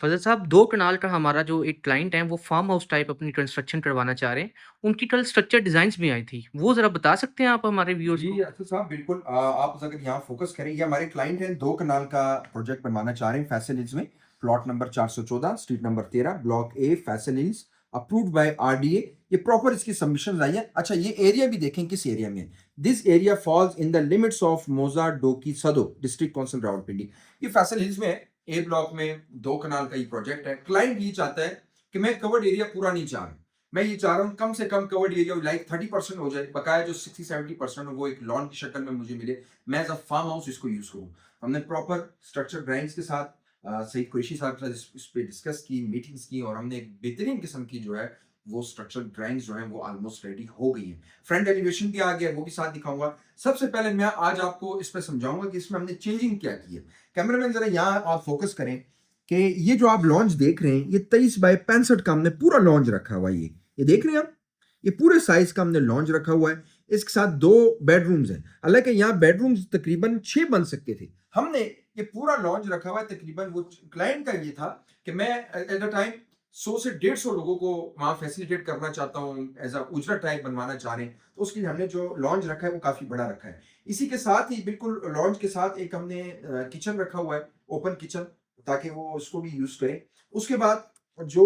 फज़ल साहब 2 कनाल का हमारा जो एक क्लाइंट है वो फार्म हाउस टाइप अपनी कंस्ट्रक्शन करवाना चाह रहे हैं। उनकी कल स्ट्रक्चर डिज़ाइन्स भी आई थी। वो ज़रा बता सकते हैं आप हमारे व्यूअर्स जी, को? असद साहब बिल्कुल आप अगर यहाँ फ़ोकस करें, ये हमारे क्लाइंट हैं 2 कनाल का प्रोजेक्ट बनवाना चाह रहे हैं फैसल हिल्स में, plot number 414, street number 13, block A, Faisal hills, approved by RDA. ये प्रॉपर इसकी सबमिशंस आई हैं। अच्छा, ये एरिया भी देखें किस एरिया में है। This area falls in the limits of मोज़ा डोकी सदो, डिस्ट्रिक्ट काउंसिल रावलपिंडी। ये फैसल हिल्स में है, ए ब्लॉक में 2 कनाल का ये प्रोजेक्ट है। क्लाइंट ये चाहता है कि मैं कवर्ड एरिया पूरा नहीं चाह रहा। मैं ये चाह रहा हूँ कम से कम कवर्ड एरिया लाइक 30% हो जाए, बकाया जो 60-70% हो वो एक लॉन की शक्ल में मुझे मिले, मैं एज अ फार्म हाउस इसको यूज करूँ। हमने प्रॉपर स्ट्रक्चर ड्राइंग्स के साथ सईद कुरैशी साहब के साथ इस पे डिस्कस की, मीटिंग्स की, और हमने एक बेहतरीन किस्म की जो है वो स्ट्रक्चर ड्राइंग्स जो है वो ऑलमोस्ट रेडी हो गई है। फ्रंट एलिवेशन भी आ गया है, वो भी साथ दिखाऊंगा। सबसे पहले मैं आज आपको इस पर समझाऊंगा कि इसमें हमने चेंजिंग क्या की है। कैमरामैन जरा यहाँ आप फोकस करें कि ये जो आप लॉन्च देख रहे हैं, ये 23 बाय 65 का हमने पूरा लॉन्च रखा हुआ है। ये देख रहे हैं आप, ये पूरे साइज का हमने लॉन्च रखा हुआ है। इसके साथ 2 बेडरूम्स हैं। हालांकि यहाँ बेडरूम्स तकरीबन 6 बन सकते थे। हमने ये पूरा लॉन्च रखा हुआ है। तकरीबन वो क्लाइंट का ये था कि मैं एट अ टाइम 100 से 150 लोगों को वहाँ फैसिलिटेट करना चाहता हूँ, एज अ उजरा टाइप बनवाना चाह रहे हैं, तो उसके लिए हमने जो लॉन्च रखा है वो काफी बड़ा रखा है। इसी के साथ ही बिल्कुल लॉन्च के साथ एक हमने किचन रखा हुआ है, ओपन किचन, ताकि वो उसको भी यूज करें। उसके बाद जो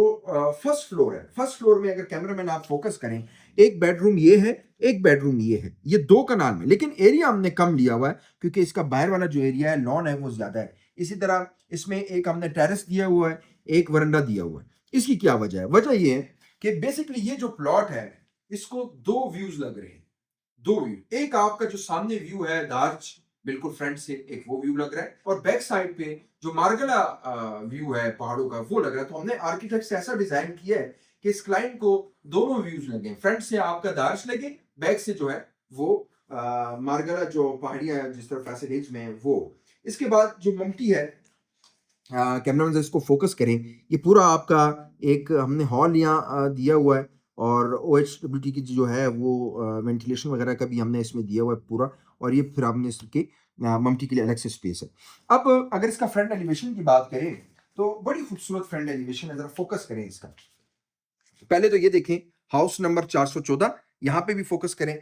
फर्स्ट फ्लोर है, फर्स्ट फ्लोर में अगर कैमरामैन आप फोकस करें, एक बेडरूम ये है, एक बेडरूम ये है, ये 2 कनाल में, लेकिन एरिया हमने कम लिया हुआ है क्योंकि इसका बाहर वाला जो एरिया है, लॉन है, वो ज्यादा है। इसी तरह इसमें एक हमने टेरेस दिया हुआ है, एक वरंडा दिया हुआ है। इसकी क्या वजह है? वजह ये है कि बेसिकली ये जो प्लॉट है, इसको 2 व्यूज लग रहे हैं। 2 व्यू, एक आपका जो सामने व्यू है दार्च, बिल्कुल फ्रंट से एक वो व्यू लग रहा है, और बैक साइड पे जो मार्गला व्यू है पहाड़ों का, वो लग रहा है। तो हमने आर्किटेक्ट से ऐसा डिजाइन किया है कि इस क्लाइंट को दोनों व्यूज लगे, फ्रंट से आपका दार्च लगे, बैक से जो है वो मार्गला जो पहाड़ियां जिस तरह फैसल हिल्स में है वो। इसके बाद जो मम्टी है, कैमरामैन इसको फोकस करें, ये पूरा आपका एक हमने हॉल यहाँ दिया हुआ है, और OHWT की जो है वो वेंटिलेशन वगैरह का भी हमने इसमें दिया हुआ है पूरा। और ये फिर हमने इसके मम्टी के लिए अलग से स्पेस है। अब अगर इसका फ्रंट एलिवेशन की बात करें तो बड़ी खूबसूरत फ्रंट एलिवेशन है। जरा फोकस करें इसका। पहले तो ये देखें, हाउस नंबर 414, यहाँ पे भी फोकस करें,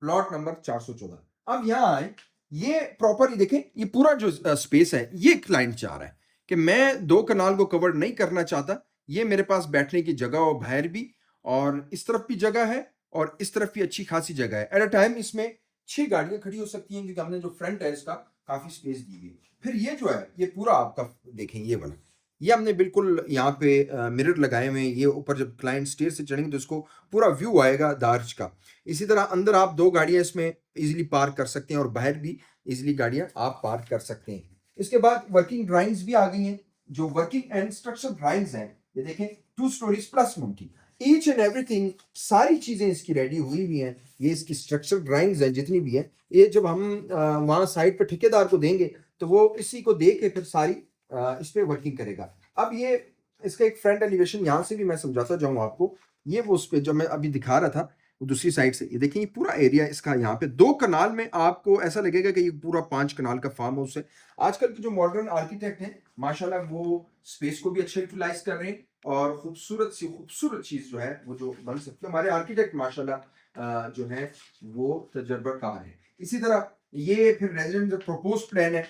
प्लॉट नंबर 414। अब यहाँ आए, ये प्रॉपर देखें, ये पूरा जो स्पेस है, ये क्लाइंट चाह रहा है कि मैं 2 कनाल को कवर नहीं करना चाहता। ये मेरे पास बैठने की जगह हो, बाहर भी, और इस तरफ भी जगह है, और इस तरफ भी अच्छी खासी जगह है। एट अ टाइम इसमें 6 गाड़ियां खड़ी हो सकती हैं क्योंकि हमने जो फ्रंट है इसका काफी स्पेस दी हुई है। फिर ये जो है, ये पूरा आपका देखें, ये वाला, ये हमने बिल्कुल यहाँ पे मिरर लगाए हुए हैं। ये ऊपर जब क्लाइंट स्टेयर से चढ़ेंगे तो इसको पूरा व्यू आएगा दार्च का। इसी तरह अंदर आप 2 गाड़ियां इसमें इजीली पार्क कर सकते हैं, और बाहर भी इजीली गाड़ियां आप पार्क कर सकते हैं। इसके बाद वर्किंग ड्राइंग्स भी आ गई हैं। जो वर्किंग एंड स्ट्रक्चर ड्राइंग्स हैं, ये देखें, 2 स्टोरीज प्लस मुमकिन, ईच एंड एवरीथिंग, सारी चीजें इसकी रेडी हुई हुई हैं। ये इसकी स्ट्रक्चर ड्राइंग्स हैं जितनी भी हैं, ये जब हम वहाँ साइड पर ठेकेदार को देंगे तो वो इसी को दे के फिर सारी इस पे वर्किंग करेगा। अब ये इसका एक फ्रंट एलिवेशन यहाँ से भी मैं समझाता जाऊँ आपको। ये वो उस पे जो मैं अभी दिखा रहा था, वो दूसरी साइड से, ये देखिए, ये पूरा एरिया इसका यहाँ पे 2 कनाल में आपको ऐसा लगेगा कि ये पूरा 5 कनाल का फार्म हाउस है। आजकल के जो मॉडर्न आर्किटेक्ट हैं, माशाल्लाह वो स्पेस को भी अच्छा यूटिलाइज कर रहे हैं, और खूबसूरत सी खूबसूरत चीज जो है वो जो बन सकती है। हमारे आर्किटेक्ट माशाल्लाह जो है वो तजर्बाकार है। इसी तरह ये फिर रेजिडेंट जो प्रपोज प्लान है,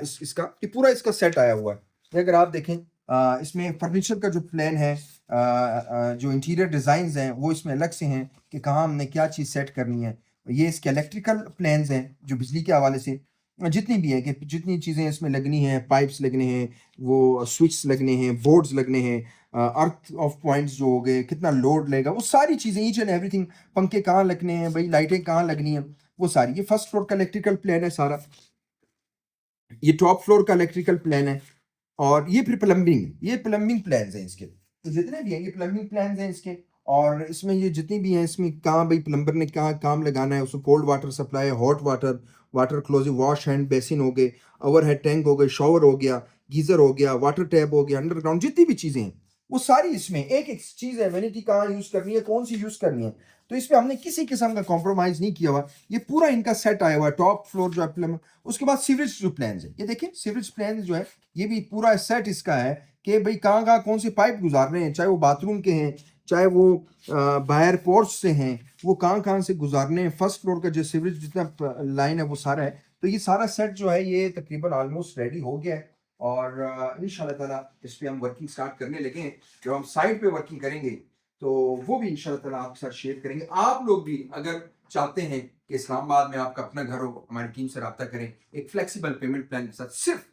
इसका ये पूरा इसका सेट आया हुआ है। ये अगर आप देखें, इसमें फर्नीचर का जो प्लान है, जो इंटीरियर डिजाइन हैं वो इसमें अलग से हैं कि कहाँ हमने क्या चीज़ सेट करनी है। ये इसके इलेक्ट्रिकल प्लान्स हैं जो बिजली के हवाले से जितनी भी है, कि जितनी चीज़ें इसमें लगनी हैं, पाइप्स लगने हैं, वो स्विच लगने हैं, बोर्ड्स लगने हैं, अर्थ ऑफ पॉइंट्स जो हो गए, कितना लोड लगेगा, वो सारी चीज़ें, ईच एंड एवरीथिंग, पंखे कहाँ लगने हैं भाई, लाइटें कहाँ लगनी हैं, वो सारी। ये फर्स्ट फ्लोर का इलेक्ट्रिकल प्लान है सारा। ये टॉप फ्लोर का इलेक्ट्रिकल प्लान है, और ये फिर प्लम्बिंग, ये प्लम्बिंग प्लान्स हैं इसके। तो जितने भी हैं ये प्लम्बिंग प्लान्स हैं इसके। और इसमें ये जितनी भी हैं, इसमें कहाँ भाई प्लम्बर ने कहाँ काम लगाना है, उसमें cold water supply, hot water, water closing, wash hand basin हो गए, ओवरहेड टैंक हो गए, शॉवर हो गया, गीजर हो गया, वाटर टैप हो गया, अंडरग्राउंड जितनी भी चीजें हैं वो सारी इसमें। एक एक चीज है, वैनिटी कहाँ यूज करनी है, कौन सी यूज करनी है, तो इस पे हमने किसी किस्म का कॉम्प्रोमाइज नहीं किया हुआ। ये पूरा इनका सेट आया हुआ है, टॉप फ्लोर जो है प्लम, उसके बाद सीवरेज जो प्लान है, ये देखिए सीवरेज प्लान जो है ये भी पूरा सेट इसका है कि भाई कहाँ कहाँ कौन से पाइप गुजारने हैं, चाहे वो बाथरूम के हैं, चाहे वो बाहर पोर्च से हैं, वो कहाँ कहाँ से गुजारने हैं, फर्स्ट फ्लोर का जो सीवरेज जितना लाइन है वो सारा है। तो ये सारा सेट जो है ये तकरीबन ऑलमोस्ट रेडी हो गया है और इंशाल्लाह ताला इस पे हम वर्किंग स्टार्ट करने लगे हैं। जब हम साइट पे वर्किंग करेंगे तो वो भी इंशाल्लाह ताला आपके साथ शेयर करेंगे। आप लोग भी अगर चाहते हैं कि इस्लामाबाद में आपका अपना घर हो, हमारी टीम से राब्ता करें एक फ्लेक्सिबल पेमेंट प्लान के साथ, सिर्फ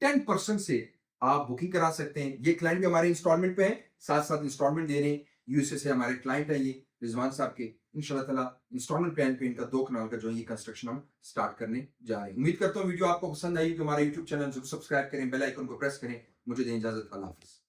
10% से आप बुकिंग करा सकते हैं। ये क्लाइंट भी हमारे इंस्टॉलमेंट पे है, साथ साथ इंस्टॉलमेंट दे रहे हैं। यूएसए से हमारे क्लाइंट है ये रिजवान साहब के, इंशाल्लाह ताला इंस्टॉलमेंट प्लान पे इनका 2 कनाल का जो है ये कंस्ट्रक्शन हम स्टार्ट करने जा रहे हैं। उम्मीद करता हूँ वीडियो आपको पसंद आई तो हमारा यूट्यूब चैनल जरूर सब्सक्राइब करें, बेल आइकन को प्रेस करें। मुझे दें इजाजत, अल्लाह हाफिज।